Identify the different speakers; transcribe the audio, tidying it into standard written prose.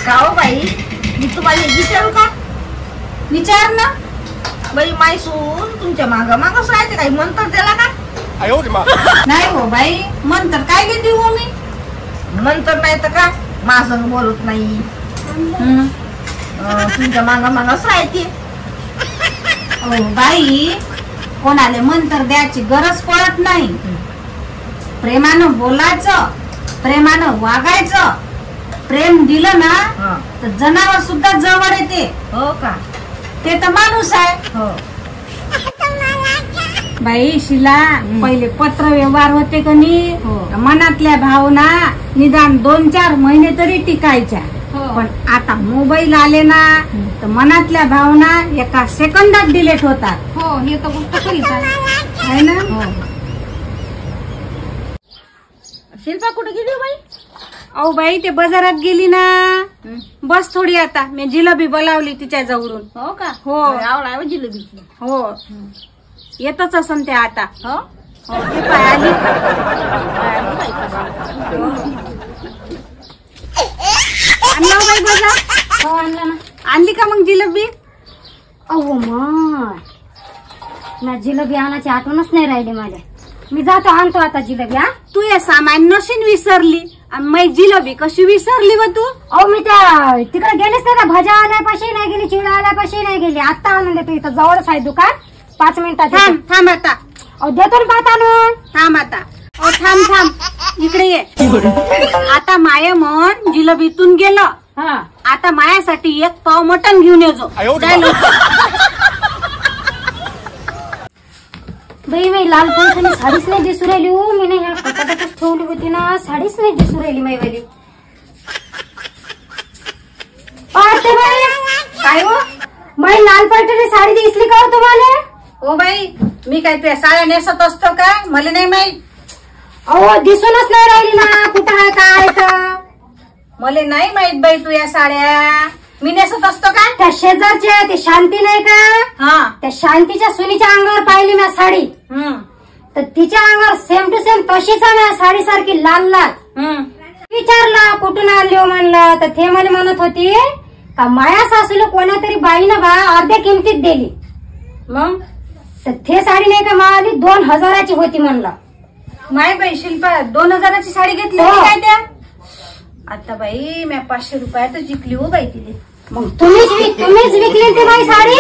Speaker 1: गाव बाई, मी तुम्हाला विचारू का?
Speaker 2: विचार ना
Speaker 1: बाई, मायसून तुमच्या माग मागच राहते, काही मंत्र दिला का?
Speaker 2: नाही हो बाई, मंतर काय घेते हो मी?
Speaker 1: मंत्र नाही तर का माझं बोलत नाही, तुमच्या माग मागच राहते.
Speaker 2: हो बाई, कोणाला मंतर द्यायची गरज पडत नाही. प्रेमानं बोलायचं, प्रेमानं वागायचं. प्रेम दिलं ना तर जनावर सुद्धा जवळ येते.
Speaker 1: हो का?
Speaker 2: ते तर माणूस आहे.
Speaker 1: हो
Speaker 2: बाई शिला, पहिले पत्र व्यवहार होते का नाही,
Speaker 1: हो.
Speaker 2: मनातल्या भावना निदान 2-4 महिने तरी टिकायच्या. पण आता मोबाईल आले ना तर मनातल्या भावना एका सेकंदात डिलीट होतात.
Speaker 3: हो, हे तर गोष्ट खरीच
Speaker 2: आहे ना.
Speaker 1: शिल्पा कुठे गेली बाई?
Speaker 2: अहो बाई, ते बाजारात गेली ना. बस थोडी आता, मी जिलेबी बोलावली तिच्या जवळून.
Speaker 1: हो का?
Speaker 2: हो.
Speaker 1: आवडा जिलेबीची.
Speaker 2: हो, येतच असन ते आता.
Speaker 1: हो,
Speaker 2: ते पाय आली. आणला बाई बाजार?
Speaker 3: हो, आणला ना.
Speaker 2: आणली का मग जिलेबी?
Speaker 3: अहो माय, ना जिलेबी आणायची आठवणच नाही राहिली माझ्या. मी जातो, आणतो आता जिलेबी. हा,
Speaker 2: तू या सामान नशीन विसरली आणि मग जिलेबी कशी विसरली व तू?
Speaker 3: अहो मी त्या तिकडे गेलेच नाही ना, भाज्या आल्यापाशी नाही गेली, चिवडा आल्यापाशी नाही गेली. आता आणून देतो, इथं जवळच आहे दुकान. 5 मिनिटात
Speaker 2: थांब थांब आता.
Speaker 3: अहो देतो ना पाहत आणून.
Speaker 2: थांब आता. ओ थांब थांब, इकडे ये. आता माय मन जिलेबीतून गेलं.
Speaker 3: हा,
Speaker 2: आता मायासाठी 1 पाव मटण घेऊन येजो. जाय लवकर.
Speaker 3: बाई मी लाल पैशाने साडीच नाही दिसू राहिली. हो, मी नाही ह्या कपाटातच ठेवली होती ना, साडीच नाही दिसू राहिली माईवाली. पाहते बाई,
Speaker 2: काय हो?
Speaker 3: बाई लाल पैठणी साडी दिसली का हो तुम्हाला?
Speaker 2: ओ बाई, मी काय तुझ्या साड्या नेसत असतो का? मला नाही माहित.
Speaker 3: अहो दिसूनच नाही राहिली ना, कुठं आहे काय तर.
Speaker 2: मला नाही माहित बाई तुझ्या साड्या मी नेसत असतो का?
Speaker 3: त्या शेजारच्या ते शांती नाही का,
Speaker 2: हा.
Speaker 3: त्या शांतीच्या सुनीच्या अंगावर पाहिली ना साडी, तर तिच्या अंगावर सेम टू सेम तशीच आहे ना, साडी सारखी लाल लाल. विचारलं कुठून आणली हो म्हणलं, तर ते मला म्हणत होती का माया सासूला कोणातरी बाईनं बा अर्ध्या किमतीत दिली.
Speaker 2: मग
Speaker 3: तर ते साडी नाही का मावाली 2000ची होती म्हणलं.
Speaker 2: माय बाई शिल्पा 2000ची साडी घेतली
Speaker 3: हो.
Speaker 2: काय त्या? आता बाई मी 500 रुपयात जिंकली हो बाई तिथे.
Speaker 3: मग तुम्हीच विकली ती बाई साडी.